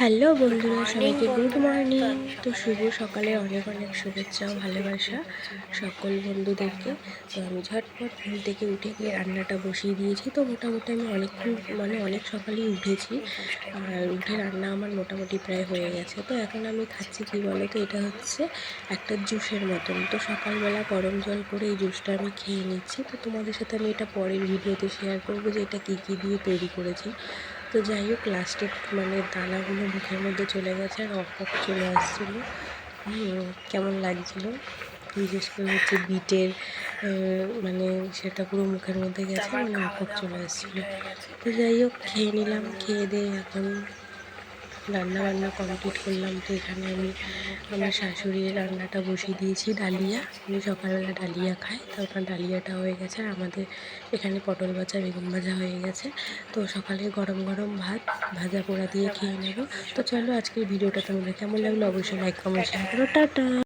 Hello বন্ধুরা, সবাইকে good morning. তো শুভ সকালে অনেক অনেক শুভেচ্ছা ও ভালোবাসা সকল বন্ধুদেরকে। তো আমি ঝটপট ঘুম থেকে উঠে গিয়ে রান্নাটা বসিয়ে দিয়েছি। তো মোটামুটি আমি অনেকক্ষণ অনেক সকালেই উঠেছি, আর উঠে রান্না আমার মোটামুটি প্রায় হয়ে গেছে। তো এখন আমি খাচ্ছি কী বলো তো, এটা হচ্ছে একটা জুসের মতন। তো সকালবেলা গরম জল করে এই জুসটা আমি খেয়ে নিচ্ছি। তো তোমাদের সাথে আমি এটা পরের ভিডিওতে শেয়ার করবো যে এটা কী কী দিয়ে তৈরি করেছি। তো যাই হোক, লাস্টে দানাগুলো মুখের মধ্যে চলে গেছে আর অক চলে আসছিলো। কেমন লাগছিল, বিশেষ করে হচ্ছে বিটের সেটা পুরো মুখের মধ্যে গেছে, অক চলে আসছিলো। তো যাই হোক, খেয়ে নিলাম। খেয়ে দিয়ে এখন রান্না কমপ্লিট করলাম। তো এখানে আমি আমার শাশুড়ির রান্নাটা বসিয়ে দিয়েছি, ডালিয়া। উনি সকালবেলা ডালিয়া খায়, তো ওনার ডালিয়াটা হয়ে গেছে। আর আমাদের এখানে পটল ভাজা, বেগুন ভাজা হয়ে গেছে। তো সকালে গরম গরম ভাত ভাজা পোড়া দিয়ে খেয়ে নেব। তো চলো, আজকের ভিডিওটা তোমাদের কেমন লাগলো অবশ্যই লাইক কমেন্ট শেয়ার করো। টাটা।